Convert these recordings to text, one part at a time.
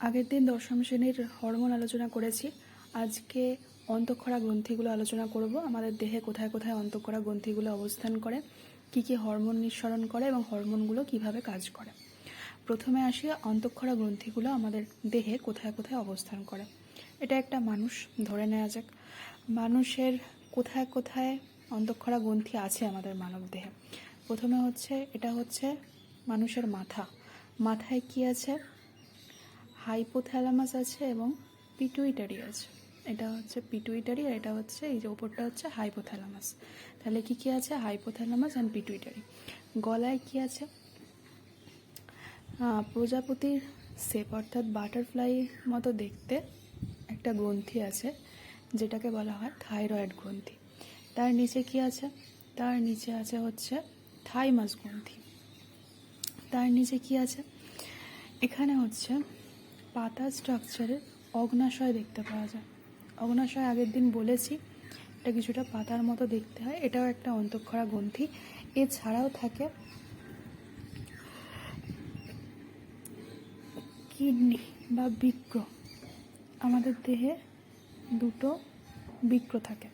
আগের দিন দশম শ্রেণীর হরমোন আলোচনা করেছি। আজকে অন্তঃক্ষরা গ্রন্থিগুলো আলোচনা করব। আমাদের দেহে কোথায় কোথায় অন্তঃক্ষরা গ্রন্থিগুলো অবস্থান করে, কি কি হরমোন নিঃসরণ করে এবং হরমোনগুলো কিভাবে কাজ করে। প্রথমে আসি, অন্তঃক্ষরা গ্রন্থিগুলো আমাদের দেহে কোথায় কোথায় অবস্থান করে। এটা একটা মানুষ ধরে নেওয়া যাক। মানুষের কোথায় কোথায় অন্তঃক্ষরা গ্রন্থি আছে আমাদের মানব দেহে। প্রথমে এটা হচ্ছে মানুষের মাথা। মাথায় কি আছে? হাইপোথ্যালামাস আছে এবং পিটুইটারি আছে। এটা হচ্ছে পিটুইটারি আর এটা হচ্ছে এই যে ওপরটা হচ্ছে হাইপোথ্যালামাস। তাহলে কি কি আছে? Hypothalamus and pituitary. গলায় কি আছে? প্রজাপতির শেপ অর্থাৎ বাটারফ্লাই মতো দেখতে একটা গ্রন্থি আছে, যেটাকে বলা হয় থাইরয়েড গ্রন্থি। তার নিচে কি আছে? তার নিচে আছে হচ্ছে থাইমাস গ্রন্থি। তার নিচে কি আছে? এখানে হচ্ছে পাতা স্ট্রাকচারের অগ্নাশয় দেখতে পাওয়া যায়। অগ্নাশয় আগের দিন বলেছি, এটা কিছুটা পাতার মতো দেখতে হয়। এটাও একটা অন্তঃক্ষরা গ্রন্থি। এছাড়াও থাকে কিডনি বা বৃক্ক। আমাদের দেহে দুটো বৃক্ক থাকে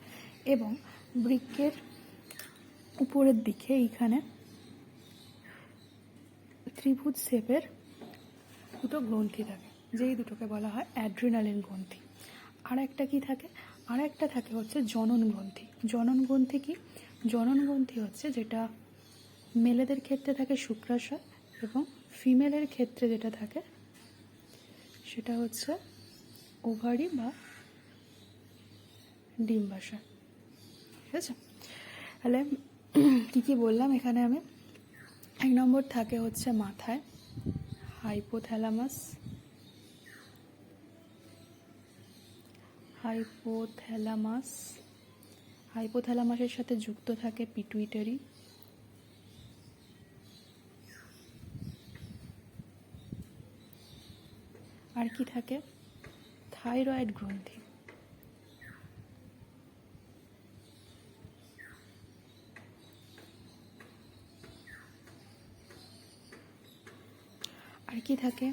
এবং বৃক্কের উপরের দিকে এইখানে ত্রিভুজ শেপের দুটো গ্রন্থি থাকে, যেই দুটোকে বলা হয় অ্যাড্রিনালিন গ্রন্থি। আর একটা কি থাকে? আর একটা থাকে হচ্ছে জনন গ্রন্থি। জনন গ্রন্থি কি? জনন গ্রন্থি হচ্ছে যেটা মেলেদের ক্ষেত্রে থাকে শুক্রাশয় এবং ফিমেলের ক্ষেত্রে যেটা থাকে সেটা হচ্ছে ওভারি বা ডিম্বাশয়। ঠিক আছে? তাহলে কী কী বললাম এখানে আমি? 1 নম্বর থাকে হচ্ছে মাথায় হাইপোথ্যালামাস। হাইপোথ্যালামাসের সাথে যুক্ত থাকে পিটুইটারি। আর কি থাকে? থাইরয়েড গ্রন্থি। আর কি থাকে?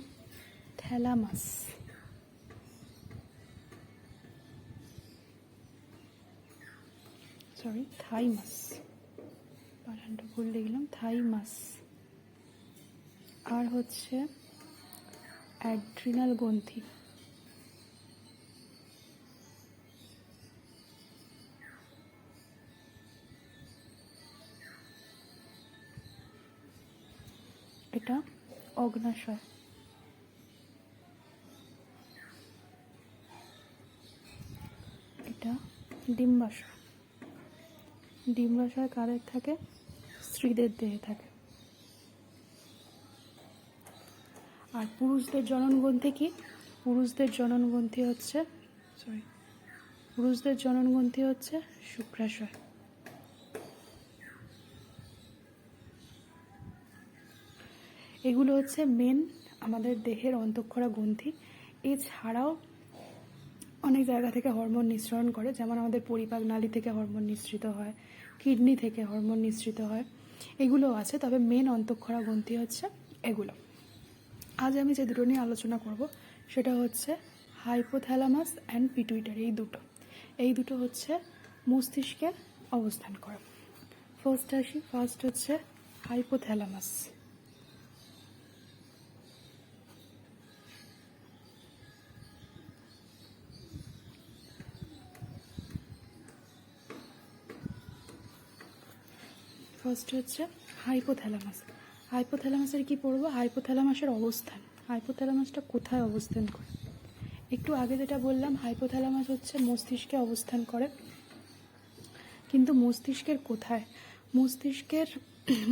থ্যালামাস। থাইমাস। বানানটা ভুল লিখলাম, থাইমাস। আর হচ্ছে অ্যাড্রিনাল গ্রন্থি। এটা অগ্নাশয়। এটা ডিম্বাশয়। ডিম্বাশয় কাদের থাকে? স্ত্রীদের দেহে থাকে। আর পুরুষদের জনন গ্রন্থি কি? পুরুষদের জনন গ্রন্থি হচ্ছে শুক্রাশয়। এগুলো হচ্ছে মেন আমাদের দেহের অন্তঃক্ষরা গ্রন্থি। এছাড়াও অনেক জায়গা থেকে হরমোন নিঃসরণ করে, যেমন আমাদের পরিপাক নালী থেকে হরমোন নিঃসৃত হয়, কিডনি থেকে হরমোন নিঃসৃত হয়, এগুলো আছে। তবে মেন অন্তঃক্ষরা গ্রন্থি হচ্ছে এগুলো। আজ আমি যে দুটো নিয়ে আলোচনা করব সেটা হচ্ছে হাইপোথ্যালামাস অ্যান্ড পিটুইটারি। এই দুটো হচ্ছে মস্তিষ্কে অবস্থান করে। ফার্স্ট হচ্ছে হাইপোথ্যালামাস। হাইপোথ্যালামাসের কি পড়বো? হাইপোথ্যালামাসের অবস্থান। হাইপোথ্যালামাসটা কোথায় অবস্থান করে? একটু আগে যেটা বললাম, হাইপোথ্যালামাস হচ্ছে মস্তিষ্কে অবস্থান করে। কিন্তু মস্তিষ্কের কোথায়?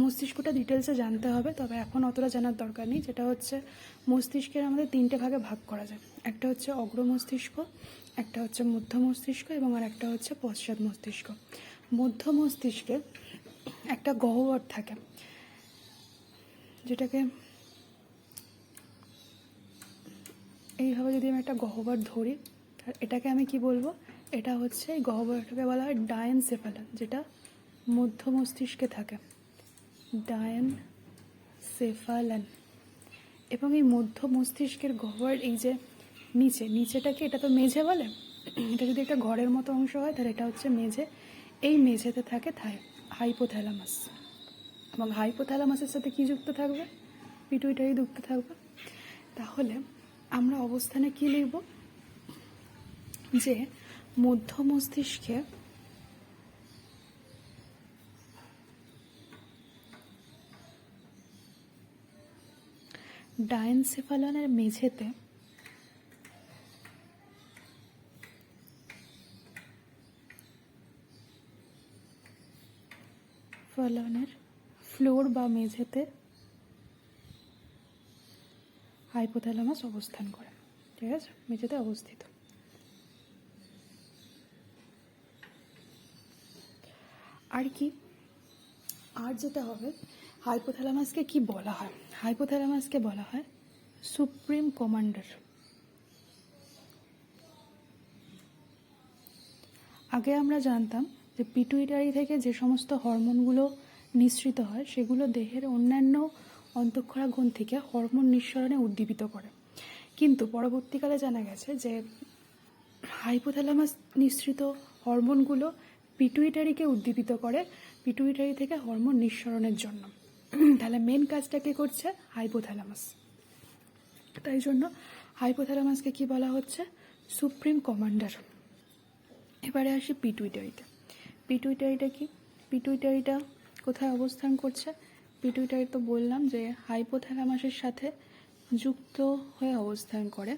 মস্তিষ্কটা ডিটেলসে জানতে হবে, তবে এখন অতটা জানার দরকার নেই। যেটা হচ্ছে মস্তিষ্কের আমাদের 3টে ভাগে ভাগ করা যায়। একটা হচ্ছে অগ্র মস্তিষ্ক, একটা হচ্ছে মধ্য মস্তিষ্ক এবং আর একটা হচ্ছে পশ্চাৎ মস্তিষ্ক। মধ্য মস্তিষ্কে একটা গহ্বর থাকে, যেটাকে এইভাবে যদি আমি একটা গহ্বর ধরি, এটাকে আমি কি বলবো? এটা হচ্ছে এই গহ্বরটাকে বলা হয় ডায়েনসেফালান, যেটা মধ্য মস্তিষ্কে থাকে। ডায়েনসেফালান। এবং এই মধ্য মস্তিষ্কের গহ্বর, এই যে নিচেটাকে, এটা তো মেঝে বলে, এটা যদি একটা ঘরের মতো অংশ হয় তাহলে এটা হচ্ছে মেঝে। এই মেঝেতে থাকে হাইপোথ্যালামাস, এবং হাইপোথ্যালামাসের সাথে কি যুক্ত থাকবে? পিটুইটারি যুক্ত থাকবে। তাহলে আমরা অবস্থানে কি লিখব? যে মধ্য মস্তিষ্কে ডায়েনসেফালনের মেঝেতে ফ্লোর বা মেঝেতে হাইপোথ্যালামাস অবস্থান করে। ঠিক আছে, মেঝেতে অবস্থিত। আর কি, আর যেটা হবে, হাইপোথ্যালামাসকে কি বলা হয়? হাইপোথ্যালামাসকে বলা হয় সুপ্রিম কমান্ডার। আগে আমরা জানতাম যে পিটুইটারি থেকে যে সমস্ত হরমোনগুলো নিঃসৃত হয় সেগুলো দেহের অন্যান্য অন্তঃক্ষরা গ্রন্থিকে হরমোন নিঃসরণে উদ্দীপিত করে, কিন্তু পরবর্তীকালে জানা গেছে যে হাইপোথ্যালামাস নিঃসৃত হরমোনগুলো পিটুইটারিকে উদ্দীপিত করে পিটুইটারি থেকে হরমোন নিঃসরণের জন্য। তাহলে মেন কাজটা কে করছে? হাইপোথ্যালামাস। তাই জন্য হাইপোথ্যালামাসকে কি বলা হচ্ছে? Supreme commander. এবারে আসি পিটুইটারিতে। পিটুইটারিটা কি? পিটুইটারিটা কোথায় অবস্থান করছে? পিটুইটারি তো বললাম যে হাইপোথ্যালামাসের সাথে যুক্ত হয়ে অবস্থান করে।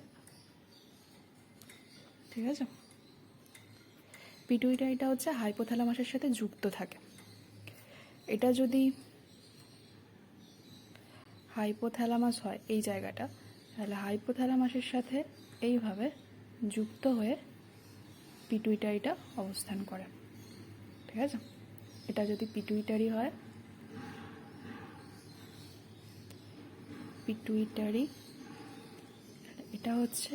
ঠিক আছে, পিটুইটারিটা হচ্ছে হাইপোথ্যালামাসের সাথে যুক্ত থাকে। এটা যদি হাইপোথ্যালামাস হয় এই জায়গাটা, তাহলে হাইপোথ্যালামাসের সাথে এইভাবে যুক্ত হয়ে পিটুইটারিটা অবস্থান করে। ঠিক আছে, এটা যদি পিটুইটারি হয়, পিটুইটারি, এটা হচ্ছে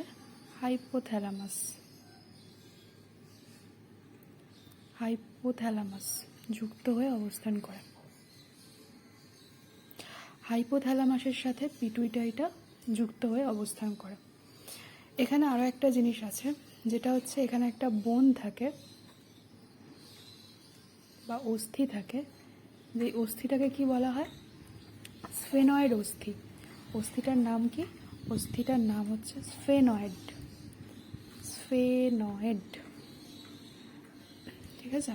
হাইপোথ্যালামাস। হাইপোথ্যালামাস যুক্ত হয়ে অবস্থান করে। হাইপোথ্যালামাসের সাথে পিটুইটারিটা যুক্ত হয়ে অবস্থান করে। এখানে আরও একটা জিনিস আছে, যেটা হচ্ছে এখানে একটা বোন থাকে বা অস্থি থাকে। যে অস্থিটাকে কি বলা হয়? স্ফেনয়েড অস্থি। অস্থিটার নাম কি? অস্থিটার নাম হচ্ছে স্ফেনয়েড। স্ফেনয়েড। ঠিক আছে,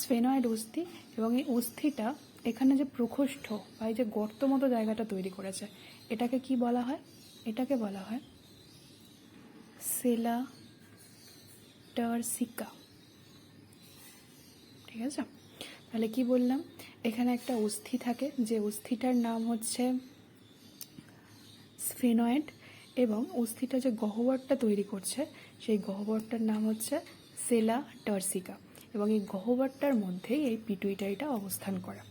স্ফেনয়েড অস্থি। এবং এই অস্থিটা এখানে যে প্রকোষ্ঠ বা এই যে গর্ত মতো জায়গাটা তৈরি করেছে, এটাকে কি বলা হয়? এটাকে বলা হয় সেলা টার্সিকা। ঠিক আছে, তাহলে কি বললাম? এখানে একটা অস্থি থাকে, যে অস্থিটার নাম হচ্ছে স্ফেনয়েড, এবং অস্থিটা যে গহ্বরটা তৈরি করছে সেই গহ্বরটার নাম হচ্ছে সেলা টার্সিকা, এবং এই গহ্বরটার মধ্যেই এই পিটুইটারিটা অবস্থান করে।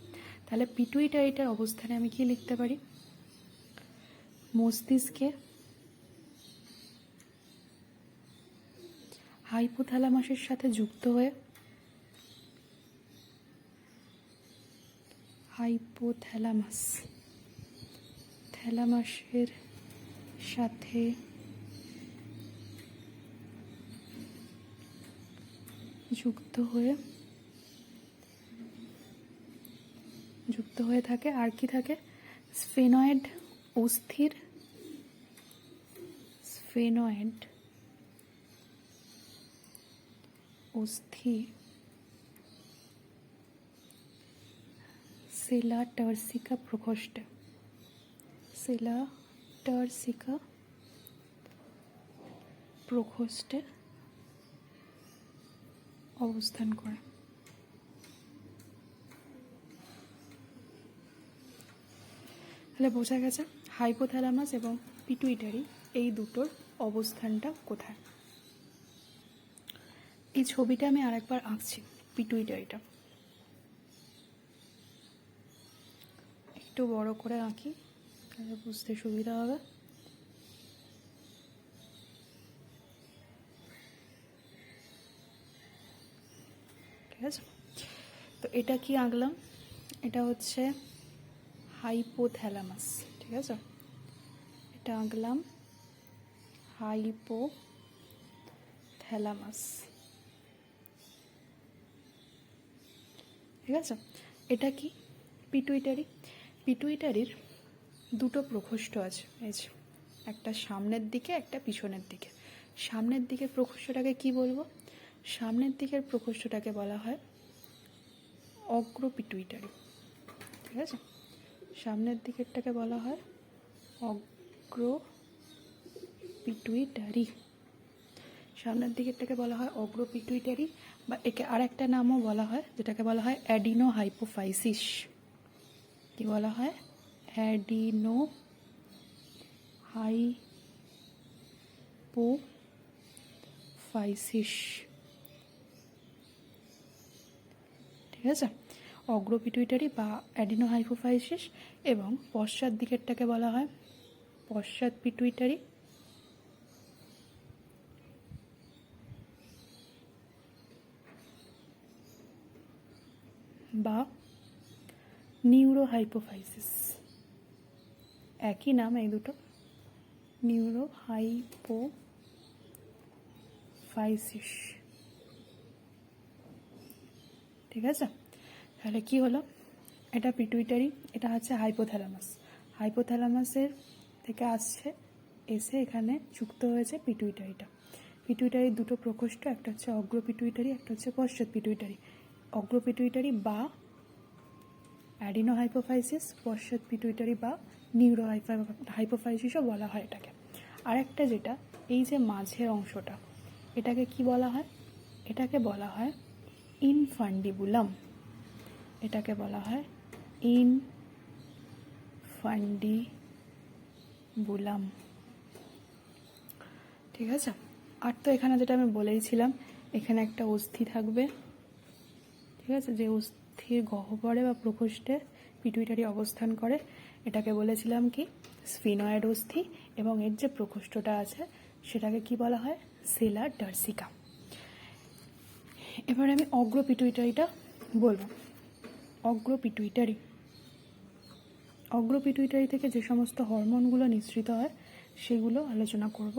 তাহলে পিটুইটারিটার অবস্থানে আমি কি লিখতে পারি? মস্তিষ্কে হাইপোথ্যালামাসের সাথে যুক্ত হয়ে থ্যালামাসের সাথে যুক্ত হয়ে থাকে। আর কি থাকে? স্ফেনয়েড অস্থির, স্ফেনয়েড অস্থি সেলা টার্সিকা প্রকোষ্ঠে, সেলা টার্সিকা প্রকোষ্ঠে অবস্থান করে। তাহলে বোঝা গেছে হাইপোথ্যালামাস এবং পিটুইটারি এই দুটোর অবস্থানটা কোথায়। এই ছবিটা আমি আরেকবার আঁকছি। পিটুইটারিটা একটু বড় করে আঁকি, তাহলে বুঝতে সুবিধা হবে। ঠিক আছে, তো এটা কি আঁকলাম? এটা হচ্ছে হাইপোথ্যালামাস। ঠিক আছে, এটা আঁকলাম হাইপোথ্যালামাস। ঠিক আছে, এটা কি? পিটুইটারি। পিটুইটারির দুটো প্রকোষ্ঠ আছে, এই যে একটা সামনের দিকে, একটা পিছনের দিকে। সামনের দিকের প্রকোষ্ঠটাকে কি বলবো? সামনের দিকের প্রকোষ্ঠটাকে বলা হয় অগ্রপিটুইটারি। ঠিক আছে, সামনের দিকেরটাকে বলা হয় অগ্রপিটুইটারি। সামনের দিকেরটাকে বলা হয় অগ্রপিটুইটারি, বা একে আর একটা নামও বলা হয়, যেটাকে বলা হয় অ্যাডিনো হাইপোফাইসিস। কি বলা হয়? Adeno hypophysis. ঠিক আছে, অগ্রপিটুইটারি বা অ্যাডিনো হাইপোফাইসিস। এবং পশ্চাৎ দিকেরটাকে বলা হয় পশ্চাৎ পিটুইটারি বা নিউরো হাইপোফাইসিস। একই নাম এই দুটো, নিউরো হাইপোফাইসিস। ঠিক আছে, তাহলে কি হলো? এটা পিটুইটারি, এটা হচ্ছে হাইপোথ্যালামাস। হাইপোথ্যালামাসের থেকে আসছে, এসে এখানে যুক্ত হয়েছে পিটুইটারিটা। পিটুইটারির দুটো প্রকোষ্ঠ, একটা হচ্ছে অগ্রপিটুইটারি, একটা হচ্ছে পশ্চাৎ পিটুইটারি। অগ্রপিটুইটারি বা অ্যাডিনো হাইপোফাইসিস, পশ্চাৎ পিটুইটারি বা নিউরো হাইপোফাইসিসও বলা হয় এটাকে। আর একটা যেটা, এই যে মাঝের অংশটা, এটাকে কি বলা হয়? এটাকে বলা হয় ইনফান্ডিবুলাম। এটাকে বলা হয় ইনফান্ডিবুলাম। ঠিক আছে, আর তো এখানে যেটা আমি বলেইছিলাম, এখানে একটা অস্থি থাকবে। ঠিক আছে, যে অস্থির গহ্বরে বা প্রকোষ্ঠে পিটুইটারি অবস্থান করে, এটাকে বলেছিলাম কি? স্ফিনয়েড অস্থি। এবং এর যে প্রকোষ্ঠটা আছে সেটাকে কি বলা হয়? সেলা ডার্সিকা। এবারে আমি অগ্রপিটুইটারিটা বলবো। অগ্রপিটুইটারি, অগ্রপিটুইটারি থেকে যে সমস্ত হরমোনগুলো নিঃসৃত হয় সেগুলো আলোচনা করব।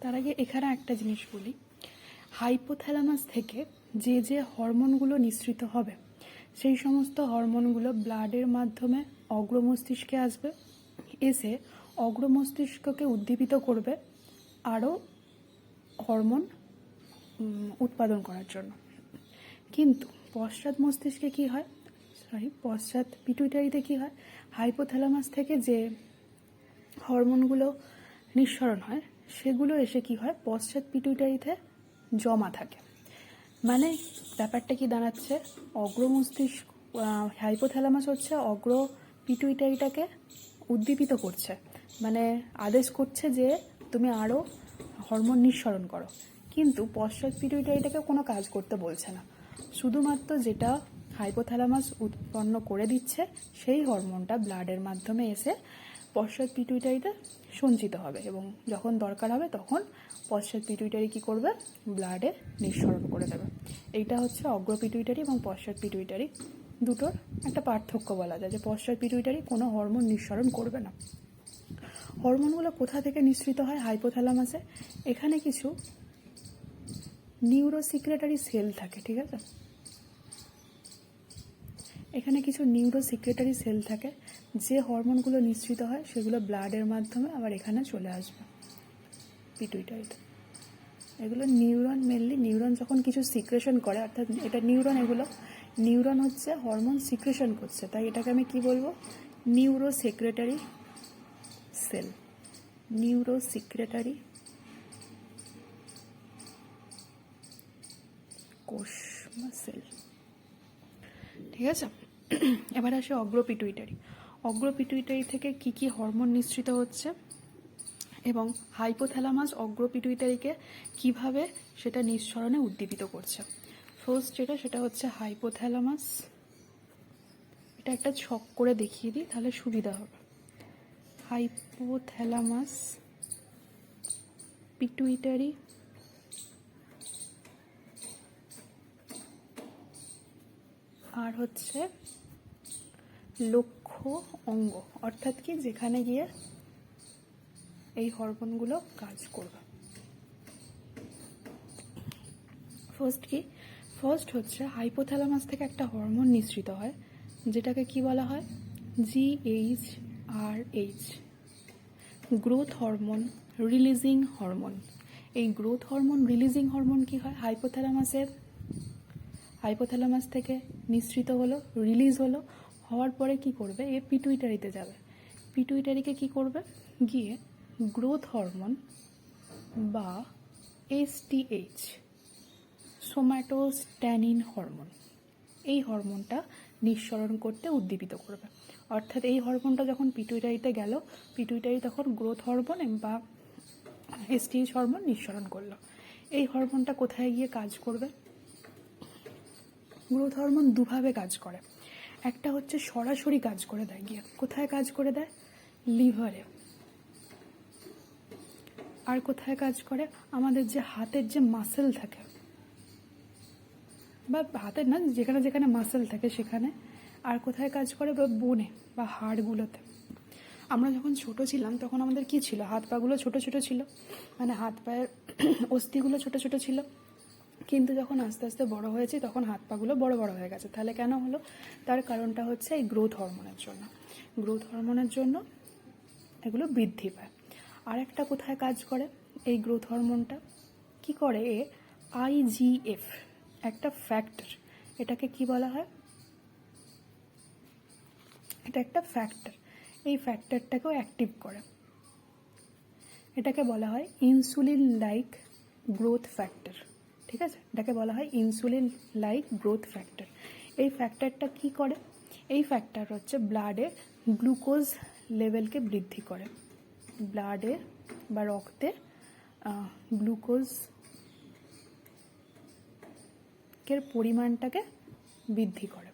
তার আগে এখানে একটা জিনিস বলি, হাইপোথ্যালামাস থেকে যে যে হরমোনগুলো নিঃসৃত হবে সেই সমস্ত হরমোনগুলো ব্লাডের মাধ্যমে অগ্রমস্তিষ্কে আসবে, এসে অগ্রমস্তিষ্ককে উদ্দীপিত করবে আরও হরমোন উৎপাদন করার জন্য। কিন্তু পশ্চাৎ মস্তিষ্কে কি হয়, পশ্চাৎ পিটুইটারিতে কি হয়? হাইপোথ্যালামাস থেকে যে হরমোনগুলো নিঃসরণ হয় সেগুলো এসে কি হয়? পশ্চাৎ পিটুইটারিতে জমা থাকে। মানে ব্যাপারটা কি দাঁড়াচ্ছে? অগ্রমস্তিষ্ক, হাইপোথ্যালামাস হচ্ছে অগ্র পিটুইটারিটাকে উদ্দীপিত করছে, মানে আদেশ করছে যে তুমি আরও হরমোন নিঃসরণ করো। কিন্তু পশ্চাৎ পিটুইটারিটাকে কোনো কাজ করতে বলছে না, শুধুমাত্র যেটা হাইপোথ্যালামাস উৎপন্ন করে দিচ্ছে সেই হরমোনটা ব্লাডের মাধ্যমে এসে পশ্চাৎ পিটুইটারিতে সঞ্চিত হবে, এবং যখন দরকার হবে তখন পশ্চাৎ পিটুইটারি কী করবে? ব্লাডে নিঃসরণ করে দেবে। এইটা হচ্ছে অগ্রপিটুইটারি এবং পশ্চাৎ পিটুইটারি দুটোর একটা পার্থক্য বলা যায়, যে পশ্চাৎ পিটুইটারি কোনো হরমোন নিঃসরণ করবে না। হরমোনগুলো কোথা থেকে নিঃসৃত হয়? হাইপোথ্যালামাসে। এখানে কিছু নিউরোসিক্রেটারি সেল থাকে। ঠিক আছে, এখানে কিছু নিউরোসিক্রেটারি সেল থাকে, যে হরমোনগুলো নিঃসৃত হয় সেগুলো ব্লাডের মাধ্যমে আবার এখানে চলে আসবে পিটুইটারিতে। এগুলো নিউরন, মেনলি নিউরন যখন কিছু সিক্রেশন করে, অর্থাৎ এটা নিউরন, এগুলো নিউরন হচ্ছে হরমোন সিক্রেশন করছে, তাই এটাকে আমি কি বলবো? নিউরোসেক্রেটারি সেল, নিউরোসিক্রেটারি কোষ বা সেল। ঠিক আছে, এবার আসে অগ্রপিটুইটারি। অগ্রপিটুইটারি থেকে কি কি হরমোন নিঃসৃত হচ্ছে এবং হাইপোথ্যালামাস অগ্রপিটুইটারিকে কিভাবে সেটা নিঃসরণে উদ্দীপিত করছে। ফার্স্ট যেটা, সেটা হচ্ছে হাইপোথ্যালামাস। এটা একটা ছক করে দেখিয়ে দিই তাহলে সুবিধা হবে। হাইপোথ্যালামাস, পিটুইটারি, আর হচ্ছে লক্ষ্য অঙ্গ, অর্থাৎ কি যেখানে গিয়ে এই হরমোনগুলো কাজ করবে। ফার্স্ট হচ্ছে হাইপোথ্যালামাস থেকে একটা হরমোন নিঃসৃত হয়, যেটাকে কি বলা হয়, GHRH, growth hormone releasing hormone. এই গ্রোথ হরমোন রিলিজিং হরমোন কি হয়, হাইপোথ্যালামাস থেকে নিঃসৃত হলো, রিলিজ হলো, হওয়ার পরে কি করবে, এ পিটুইটারিতে যাবে। পিটুইটারিকে কি করবে, গিয়ে গ্রোথ হরমোন বা STH, সোম্যাটোস্ট্যানিন হরমোন, এই হরমোনটা নিঃসরণ করতে উদ্দীপিত করবে। অর্থাৎ এই হরমোনটা যখন পিটুইটারিতে গেল, পিটুইটারি তখন গ্রোথ হরমোন বা STH হরমোন নিঃসরণ করলো। এই হরমোনটা কোথায় গিয়ে কাজ করবে, গ্রোথ হরমোন দুভাবে কাজ করে। একটা হচ্ছে সরাসরি কাজ করে দেয়, গিয়ে কোথায় কাজ করে দেয়, লিভারে। আর কোথায় কাজ করে, আমাদের যে হাতের যে মাসেল থাকে, বা হাতের না, যেখানে যেখানে মাসেল থাকে সেখানে। আর কোথায় কাজ করে, বা বোনে বা হাড়গুলোতে। আমরা যখন ছোট ছিলাম তখন আমাদের কি ছিল, হাত পাগুলো ছোট ছোট ছিল, মানে হাত পায়ের অস্থিগুলো ছোট ছোট ছিল। কিন্তু যখন আস্তে আস্তে বড় হয়েছে তখন হাত পাগুলো বড় বড় হয়ে গেছে। তাহলে কেন হলো, তার কারণটা হচ্ছে এই গ্রোথ হরমোনের জন্য। গ্রোথ হরমোনের জন্য এগুলো বৃদ্ধি পায়। আর একটা কোথায় কাজ করে, এই গ্রোথ হরমোনটা কি করে, IGF একটা ফ্যাক্টর, এটাকে কি বলা হয়, এটা একটা ফ্যাক্টর, এই ফ্যাক্টরটাকেও অ্যাক্টিভ করে। এটাকে বলা হয় ইনসুলিন লাইক গ্রোথ ফ্যাক্টর। ঠিক আছে, এটাকে বলা হয় ইনসুলিন লাইক গ্রোথ ফ্যাক্টর। এই ফ্যাক্টরটা কি করে, এই ফ্যাক্টর হচ্ছে ব্লাডে গ্লুকোজ লেভেলকে বৃদ্ধি করে, ব্লাডে বা রক্তে গ্লুকোজের পরিমাণটাকে বৃদ্ধি করে।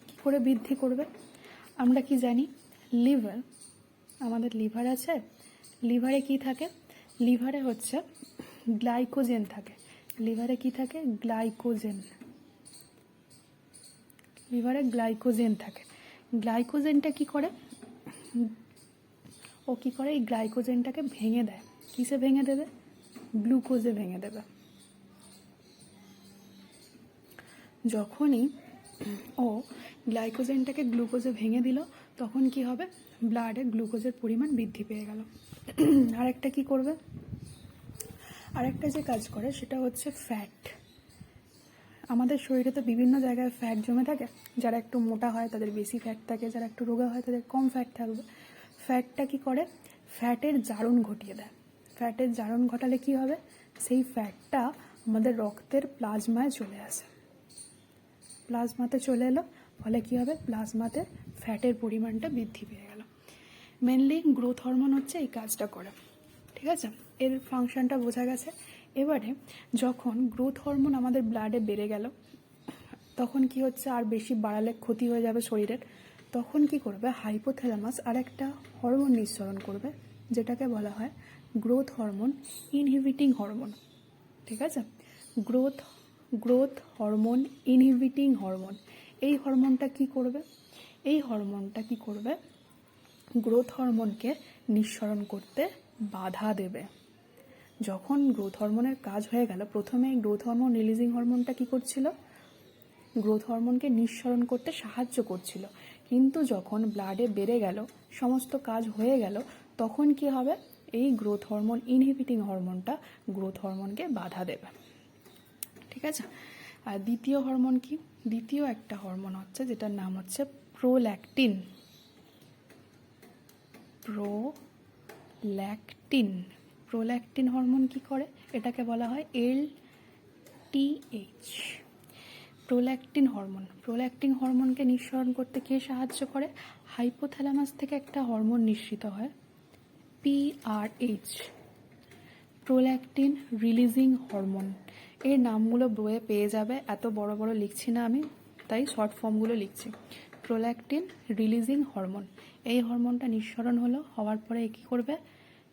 কি করে বৃদ্ধি করবে, আমরা কি জানি, লিভার, আমাদের লিভার আছে, লিভারে কি থাকে, লিভারে হচ্ছে গ্লাইকোজেন থাকে। লিভারে কি থাকে, গ্লাইকোজেন, লিভারে গ্লাইকোজেন থাকে। গ্লাইকোজেনটা কি করে, ও কি করে, এই গ্লাইকোজেনটাকে ভেঙে দেয়। কিসে ভেঙে দেবে, গ্লুকোজে ভেঙে দেবে। যখনই ও গ্লাইকোজেনটাকে গ্লুকোজে ভেঙে দিল, তখন কি হবে, ব্লাডে গ্লুকোজের পরিমাণ বৃদ্ধি পেয়ে গেল। আরেকটা কি করবে, আরেকটা যে কাজ করে সেটা হচ্ছে ফ্যাট। আমাদের শরীরে তো বিভিন্ন জায়গায় ফ্যাট জমে থাকে, যারা একটু মোটা হয় তাদের বেশি ফ্যাট থাকে, যারা একটু রোগা হয় তাদের কম ফ্যাট থাকবে। ফ্যাটটা কি করে, ফ্যাটের জারণ ঘটিয়ে দেয়। ফ্যাটের জারণ ঘটালে কি হবে, সেই ফ্যাটটা আমাদের রক্তের প্লাজমায় চলে আসে, প্লাজমাতে চলে এলো, ফলে কি হবে, প্লাজমাতে ফ্যাটের পরিমাণটা বৃদ্ধি পেয়ে গেল। মেনলি গ্রোথ হরমোন হচ্ছে এই কাজটা করে। ঠিক আছে, এর ফাংশনটা বোঝা গেছে। এবারে যখন গ্রোথ হরমোন আমাদের ব্লাডে বেড়ে গেল, তখন কি হচ্ছে, আর বেশি বাড়ালে ক্ষতি হয়ে যাবে শরীরের, তখন কি করবে, হাইপোথ্যালামাস আর একটা হরমোন নিঃসরণ করবে, যেটাকে বলা হয় গ্রোথ হরমোন ইনহিবিটিং হরমোন। ঠিক আছে, গ্রোথ হরমোন ইনহিবিটিং হরমোন। এই হরমোনটা কি করবে, এই হরমোনটা কি করবে, গ্রোথ হরমোনকে নিঃসরণ করতে বাধা দেবে। যখন গ্রোথ হরমোনের কাজ হয়ে গেল, প্রথমে গ্রোথ হরমোন রিলিজিং হরমোনটা কি করছিল, গ্রোথ হরমোনকে নিঃসরণ করতে সাহায্য করছিল। কিন্তু যখন ব্লাডে বেড়ে গেল, সমস্ত কাজ হয়ে গেল, তখন কি হবে, এই গ্রোথ হরমোন ইনহিবিটিং হরমোনটা গ্রোথ হরমোনকে বাধা দেবে। ঠিক আছে, আর দ্বিতীয় হরমোন কি, দ্বিতীয় একটা হরমোন হচ্ছে যেটার নাম হচ্ছে প্রোল্যাকটিন। প্রোল্যাকটিন হরমোন কি করে, এটাকে বলা হয় LTH। প্রোল্যাকটিন হরমোনকে নিঃসরণ করতে কে সাহায্য করে, হাইপোথ্যালামাস থেকে একটা হরমোন নিঃসৃত হয়, PRH, প্রোল্যাকটিন রিলিজিং হরমোন। এর নামগুলো বইয়ে পেয়ে যাবে, এত বড় বড় লিখছি না আমি, তাই শর্ট ফর্মগুলো লিখছি। প্রোল্যাকটিন রিলিজিং হরমোন, এই হরমোনটা নিঃসরণ হওয়ার পরে কী করবে,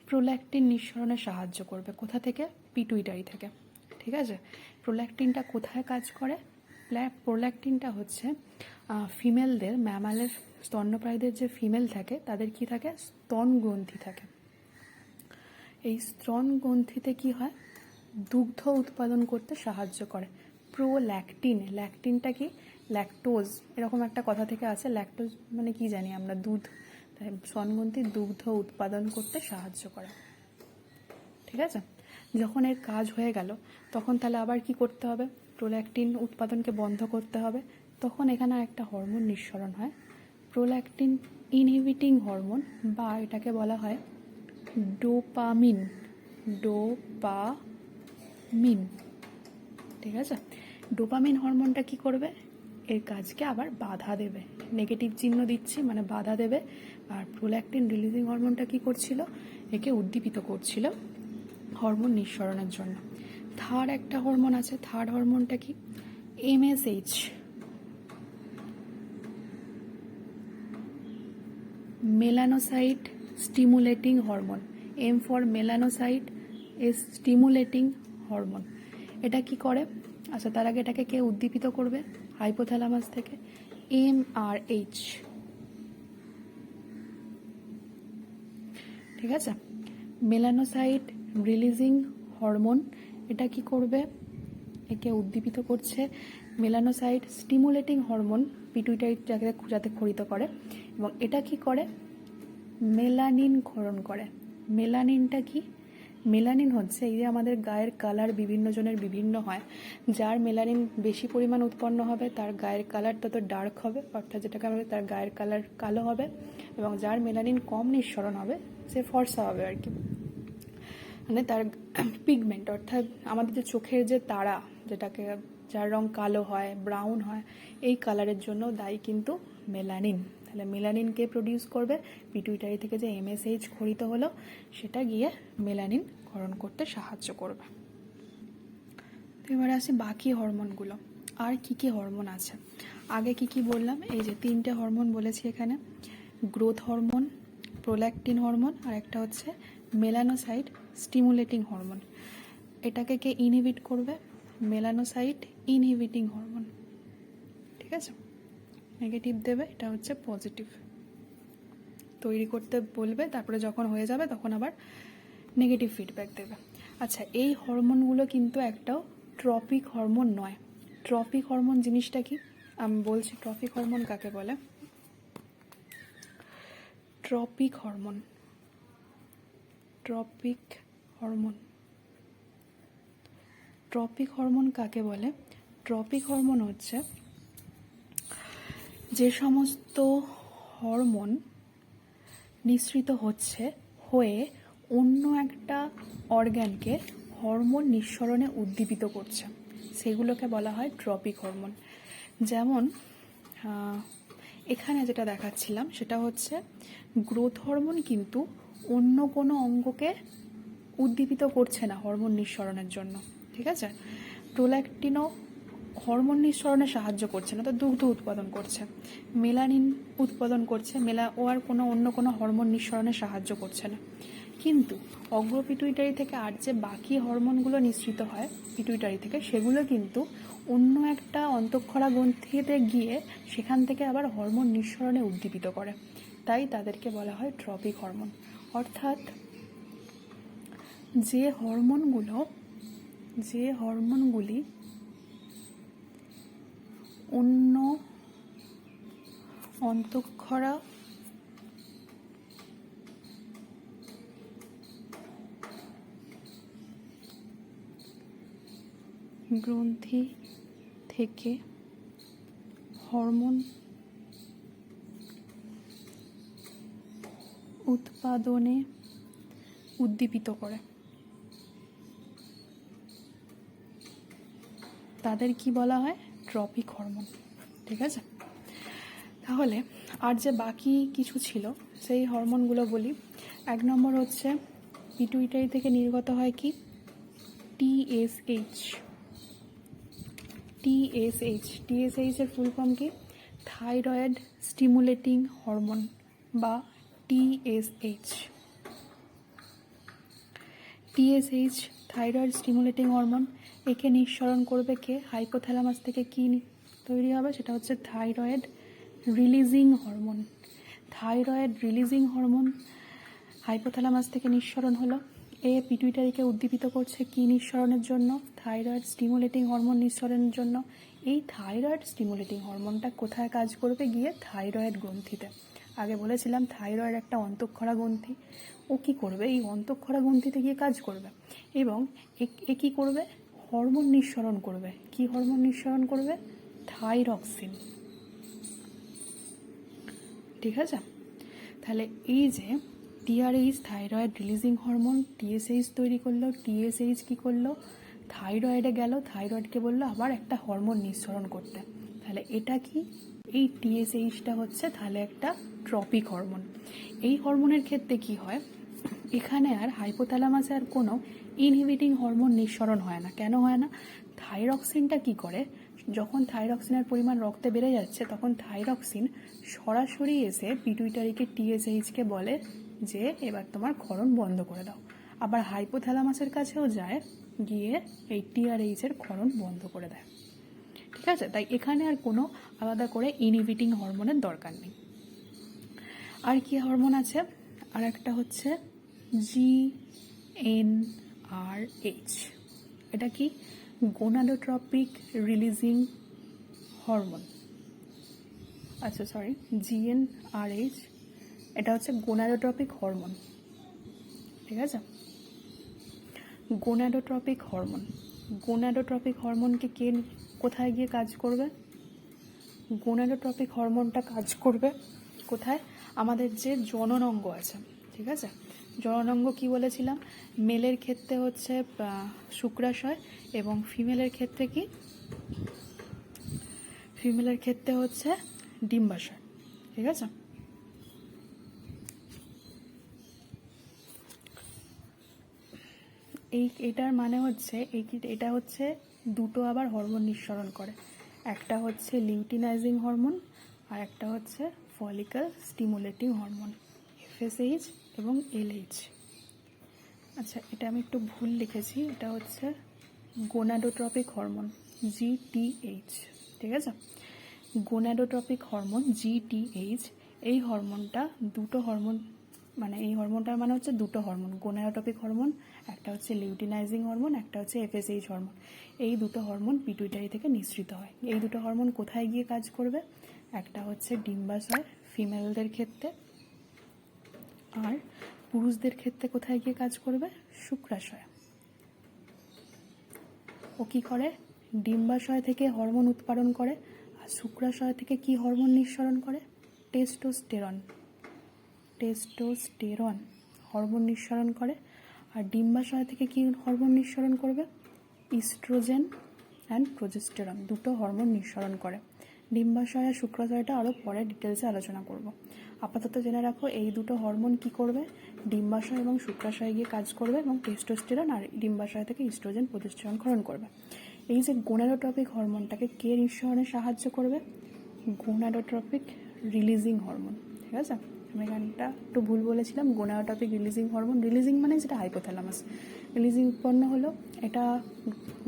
প্রোল্যাকটিন নিঃসরণে সাহায্য করবে। কোথা থেকে, পিটুইটারি থেকে। ঠিক আছে, প্রোল্যাকটিনটা কোথায় কাজ করে, প্রোল্যাক্টিনটা হচ্ছে ফিমেলদের, ম্যামালের স্তন্যপ্রায়ীদের যে ফিমেল থাকে তাদের কি থাকে, স্তন গ্রন্থি থাকে। এই স্তন গ্রন্থিতে কি হয়, দুগ্ধ উৎপাদন করতে সাহায্য করে। প্রোল্যাক্টিন, ল্যাকটিনটা কি, ল্যাকটোজ এরকম একটা কথা থেকে আসে। ল্যাকটোজ মানে কি জানি আমরা, দুধ। তাই স্তনগ্রন্থি দুগ্ধ উৎপাদন করতে সাহায্য করে। ঠিক আছে, যখন এর কাজ হয়ে গেল তখন তাহলে আবার কি করতে হবে, প্রোল্যাক্টিন উৎপাদনকে বন্ধ করতে হবে। তখন এখানে একটা হরমোন নিঃসরণ হয়, প্রোল্যাক্টিন ইনহিবিটিং হরমোন, বা এটাকে বলা হয় ডোপামিন। ডোপামিন, ঠিক আছে। ডোপামিন হরমোনটা কি করবে, এর কাজকে আবার বাধা দেবে, নেগেটিভ চিহ্ন দিচ্ছি মানে বাধা দেবে। আর প্রোল্যাক্টিন রিলিজিং হরমোনটা কি করছিল, একে উদ্দীপিত করছিল হরমোন নিঃসরণের জন্য। থার্ড একটা হরমোন আছে, থার্ড হরমোনটা কি, MSH, melanocyte stimulating hormone. M for melanocyte, S stimulating hormone. এটা কি করে, আচ্ছা তার আগে এটাকে কে উদ্দীপিত করবে, হাইপোথ্যালামাস থেকে। এমআরএইচ, ঠিক আছে, মেলানোসাইট রিলিজিং হরমোন। এটা কি করবে, একে উদ্দীপিত করছে মেলানোসাইট স্টিমুলেটিং হরমোন, পিটুইটারি যাতে খরিত করে। এবং এটা কি করে, মেলানিন ক্ষরণ করে। মেলানিনটা কি, মেলানিন হচ্ছে এই যে আমাদের গায়ের কালার বিভিন্ন জনের বিভিন্ন হয়, যার মেলানিন বেশি পরিমাণ উৎপন্ন হবে তার গায়ের কালার তত ডার্ক হবে, অর্থাৎ যেটাকে আমরা তার গায়ের কালার কালো হবে। এবং যার মেলানিন কম নিঃসরণ হবে সে ফর্সা হবে আর কি, মানে তার পিগমেন্ট, অর্থাৎ আমাদের যে চোখের যে তারা, যেটাকে যার রং কালো হয়, ব্রাউন হয়, এই কালারের জন্য দায়ী কিন্তু মেলানিন। তাহলে মেলানিনকে প্রডিউস করবে, পিটুইটারি থেকে যে এমএসএইচ খরিত হলো সেটা গিয়ে মেলানিন ক্ষরণ করতে সাহায্য করবে। তো এবারে আসি বাকি হরমোনগুলো, আর কি কি হরমোন আছে। আগে কি কি বললাম, এই যে তিনটে হরমোন বলেছি এখানে, গ্রোথ হরমোন, প্রোল্যাক্টিন হরমোন, আর একটা হচ্ছে মেলানোসাইট স্টিমুলেটিং হরমোন। এটাকে কে ইনহিবিট করবে, মেলানোসাইট ইনহিবিটিং হরমোন। ঠিক আছে, নেগেটিভ দেবে, এটা হচ্ছে পজিটিভ। তৈরি করতে বলবে, তারপরে যখন হয়ে যাবে তখন আবার নেগেটিভ ফিডব্যাক দেবে। আচ্ছা, এই হরমোনগুলো কিন্তু একটাও ট্রপিক হরমোন নয়। ট্রপিক হরমোন জিনিসটা কি আমি বলছি, ট্রপিক হরমোন কাকে বলে। Tropic hormone, tropic hormone, tropic hormone কাকে বলে, ট্রপিক হরমোন হচ্ছে যে সমস্ত হরমোন নিঃসৃত হয়ে অন্য একটা অর্গ্যানকে হরমোন নিঃসরণে উদ্দীপিত করছে, সেগুলোকে বলা হয় ট্রপিক হরমোন। যেমন এখানে যেটা দেখাচ্ছিলাম সেটা হচ্ছে গ্রোথ হরমোন কিন্তু অন্য কোনো অঙ্গকে উদ্দীপিত করছে না হরমোন নিঃসরণের জন্য। ঠিক আছে, প্রোল্যাক্টিনও হরমোন নিঃসরণে সাহায্য করছে না, তো দুগ্ধ উৎপাদন করছে। মেলানিন উৎপাদন করছে, ও আর অন্য কোনো হরমোন নিঃসরণে সাহায্য করছে না। কিন্তু অগ্রপিটুইটারি থেকে আর যে বাকি হরমোনগুলো নিঃসৃত হয় পিটুইটারি থেকে, সেগুলো কিন্তু অন্য একটা অন্তঃক্ষরা গ্রন্থিতে গিয়ে সেখান থেকে আবার হরমোন নিঃসরণে উদ্দীপিত করে, তাই তাদেরকে বলা হয় ট্রপিক হরমোন। অর্থাৎ যে হরমোনগুলি অন্য অন্তঃক্ষরা গ্রন্থি থেকে হরমোন উৎপাদনে উদ্দীপিত করে তাদের কি বলা হয়, ট্রপিক হরমোন। ঠিক আছে, তাহলে আর যে বাকি কিছু ছিল সেই হরমোনগুলো বলি। 1 নম্বর হচ্ছে পিটুইটারি থেকে নির্গত হয় কি, টিএসএইচ। টিএসএইচ এর ফুল ফর্ম কি, থাইরয়েড স্টিমুলেটিং হরমোন বা টিএসএইচ। থাইরয়েড স্টিমুলেটিং হরমোন, একে নিঃসরণ করবে কে, হাইপোথ্যালামাস থেকে কি তৈরি হবে, সেটা হচ্ছে thyroid releasing hormone. Thyroid releasing hormone hypothalamus থেকে নিঃসরণ হলো। এ পিটুইটারিকে উদ্দীপিত করছে কি নিঃসরণের জন্য? থাইরয়েড স্টিমুলেটিং হরমোন নিঃসরণের জন্য। এই থাইরয়েড স্টিমুলেটিং হরমোনটা কোথায় কাজ করবে? গিয়ে থাইরয়েড গ্রন্থিতে। আগে বলেছিলাম থাইরয়েড একটা অন্তঃক্ষরা গ্রন্থি। ও কী করবে? এই অন্তঃক্ষরা গ্রন্থিতে গিয়ে কাজ করবে এবং এ কী করবে? হরমোন নিঃসরণ করবে। কি হরমোন নিঃসরণ করবে? থাইরক্সিন। ঠিক আছে? তাহলে এই যে TRH thyroid releasing hormone TSH তৈরি করলো, টিএসএইচ কী করলো? থাইরয়েডে গেল, থাইরয়েডকে বললো আবার একটা হরমোন নিঃসরণ করতে। তাহলে এটা কি? এই টিএসএইচটা হচ্ছে তাহলে একটা ট্রপিক হরমোন। এই হরমোনের ক্ষেত্রে কি হয়? এখানে আর হাইপোথ্যালামাসে আর কোনো ইনহিবিটিং হরমোন নিঃসরণ হয় না। কেন হয় না? থাইরক্সিনটা কি করে? যখন থাইরক্সিনের পরিমাণ রক্তে বেড়ে যাচ্ছে তখন থাইরক্সিন সরাসরি এসে পিটুইটারিকে টিএসএইচকে বলে যে এবার তোমার ক্ষরণ বন্ধ করে দাও। আবার হাইপোথ্যালামাসের কাছেও যায়, গিয়ে এই টিআরএইচের ক্ষরণ বন্ধ করে দেয়। ঠিক আছে? তাই এখানে আর কোনো আলাদা করে ইনহিবিটিং হরমোনের দরকার নেই। আর কি হরমোন আছে? আর একটা হচ্ছে জিএনআরএইচ। এটা কি? Gonadotropic releasing hormone. আচ্ছা সরি, জিএনআরএইচ এটা হচ্ছে গোনাডোট্রপিক হরমোন। ঠিক আছে? Gonadotropic hormone. গোনাডোট্রপিক হরমোনকে কে কোথায় গিয়ে কাজ করবে? গোনাডোট্রপিক হরমোনটা কাজ করবে কোথায়? আমাদের যে জনন অঙ্গ আছে। ঠিক আছে? জনন অঙ্গ কী বলেছিলাম? মেলের ক্ষেত্রে হচ্ছে শুক্রাশয় এবং ফিমেলের ক্ষেত্রে কি? ফিমেলের ক্ষেত্রে হচ্ছে ডিম্বাশয়। ঠিক আছে? এটার মানে হচ্ছে এটা হচ্ছে দুটো আবার হরমোন নিঃসরণ করে। একটা হচ্ছে লিউটিনাইজিং হরমোন আর একটা হচ্ছে ফলিকল স্টিমুলেটিং হরমোন, এফএসএইচ এবং এলএইচ। আচ্ছা, এটা আমি একটু ভুল লিখেছি, এটা হচ্ছে গোনাডোট্রপিক হরমোন, জিটিএইচ। ঠিক আছে? গোনাডোট্রপিক হরমোন জিটিএইচ, এই হরমোনটা দুটো হরমোন, মানে এই হরমোনটার মানে হচ্ছে দুটো হরমোন। গোনাডোট্রপিক হরমোন একটা হচ্ছে লিউটিনাইজিং হরমোন, একটা হচ্ছে এফএসএইচ হরমোন। এই দুটো হরমোন পিটুইটারি থেকে নিঃসৃত হয়। এই দুটো হরমোন কোথায় গিয়ে কাজ করবে? একটা হচ্ছে ডিম্বাশয় ফিমেলদের ক্ষেত্রে, আর পুরুষদের ক্ষেত্রে কোথায় গিয়ে কাজ করবে? শুক্রাশয়। ও কী করে? ডিম্বাশয় থেকে হরমোন উৎপাদন করে, আর শুক্রাশয় থেকে কি হরমোন নিঃসরণ করে? টেস্টোস্টেরন। টেস্টোস্টেরন হরমোন নিঃসরণ করে। আর ডিম্বাশয় থেকে কি হরমোন নিঃসরণ করবে? ইস্ট্রোজেন অ্যান্ড প্রোজেস্টেরন দুটো হরমোন নিঃসরণ করে। ডিম্বাশয় আর শুক্রাশয়টা আরও পরে ডিটেলসে আলোচনা করব। আপাতত জেনে রাখো এই দুটো হরমোন কি করবে? ডিম্বাশয় এবং শুক্রাশয়ে গিয়ে কাজ করবে এবং টেস্টোস্টেরন আর ডিম্বাশয় থেকে ইস্ট্রোজেন প্রোজেস্টেরন ক্ষরণ করবে। এই যে গোনাডোট্রপিক হরমোনটাকে কে নিঃসরণে সাহায্য করবে? Gonadotropic releasing hormone. ঠিক আছে? আমি এখানটা একটু ভুল বলেছিলাম, গোনাডোট্রপিক রিলিজিং হরমোন। রিলিজিং মানে যেটা হাইপোথ্যালামাস রিলিজিং উৎপন্ন হলো, এটা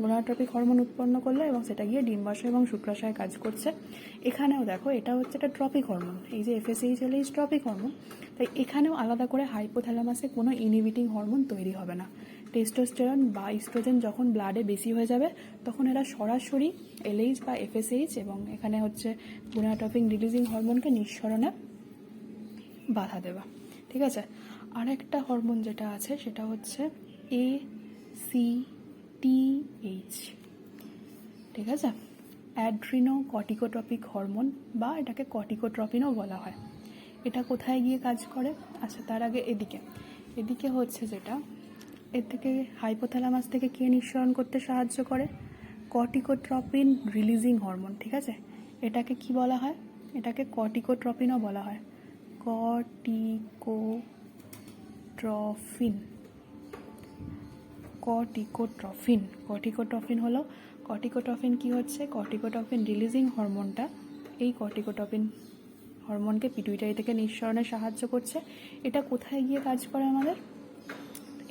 গোনাডোট্রপিক হরমোন উৎপন্ন করলো এবং সেটা গিয়ে ডিম্বাশয় এবং শুক্রাশয়ে কাজ করছে। এখানেও দেখো এটা হচ্ছে একটা ট্রপিক হরমোন, এই যে এফএসএইচ এলএইচ ট্রপিক হরমোন। তাই এখানেও আলাদা করে হাইপোথ্যালামাসে কোনো ইনহিবিটিং হরমোন তৈরি হবে না। টেস্টোস্টেরন বা ইস্ট্রোজেন যখন ব্লাডে বেশি হয়ে যাবে তখন এরা সরাসরি এলএইচ বা এফএসএইচ এবং এখানে হচ্ছে গোনাডোট্রপিক রিলিজিং হরমোনকে নিঃসরণে বাধা দেবে। ঠিক আছে? আর একটা হরমোন যেটা আছে সেটা হচ্ছে ACTH। ঠিক আছে? অ্যাড্রিনো কর্টিকোট্রপিক হরমোন, বা এটাকে কর্টিকোট্রপিনও বলা হয়। এটা কোথায় গিয়ে কাজ করে? আচ্ছা, তার আগে এদিকে হচ্ছে যেটা, এর থেকে হাইপোথ্যালামাস থেকে কে নিঃসরণ করতে সাহায্য করে? Corticotropin releasing hormone. ঠিক আছে? এটাকে কি বলা হয়? এটাকে কর্টিকোট্রপিনও বলা হয়। কর্টিকোট্রপিন হলো, কর্টিকোট্রপিন কি হচ্ছে? কর্টিকোট্রপিন রিলিজিং হরমোনটা, এই কর্টিকোট্রপিন হরমোনকে পিটুইটারি থেকে নিঃসরণে সাহায্য করছে। এটা কোথায় গিয়ে কাজ করে আমাদের?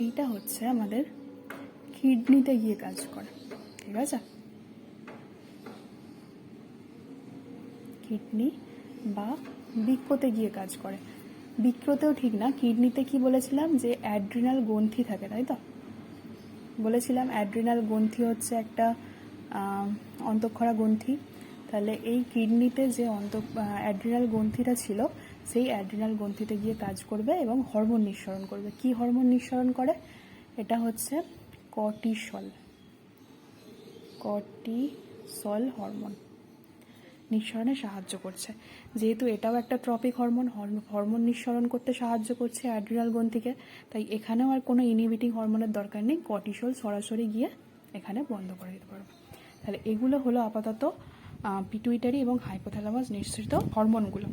এইটা হচ্ছে আমাদের কিডনিতে গিয়ে কাজ করে। ঠিক আছে? কিডনি বা বৃক্কতে গিয়ে কাজ করে। বৃক্কতেও ঠিক না, কিডনিতে কি বলেছিলাম যে অ্যাড্রিনাল গ্রন্থি থাকে, তাই তো বলেছিলাম অ্যাড্রিনাল গ্রন্থি হচ্ছে একটা অন্তঃক্ষরা গ্রন্থি। তাহলে এই কিডনিতে যে অ্যাড্রিনাল গ্রন্থিটা ছিল সেই অ্যাড্রিনাল গ্রন্থিতে গিয়ে কাজ করবে এবং হরমোন নিঃসরণ করবে। কি হরমোন নিঃসরণ করে? এটা হচ্ছে কর্টিসল হরমোন নিঃসরণে সাহায্য করছে। যেহেতু এটাও একটা ট্রপিক হরমোন নিঃসরণ করতে সাহায্য করছে অ্যাড্রিনাল গ্রন্থিকে, তাই এখানেও আর কোনো ইনহিবিটিং হরমোনের দরকার নেই, কর্টিসল সরাসরি গিয়ে এখানে বন্ধ করে দিতে পারবে। তাহলে এগুলো হলো আপাতত পিটুইটারি এবং হাইপোথ্যালামাস নিঃসৃত হরমোনগুলো।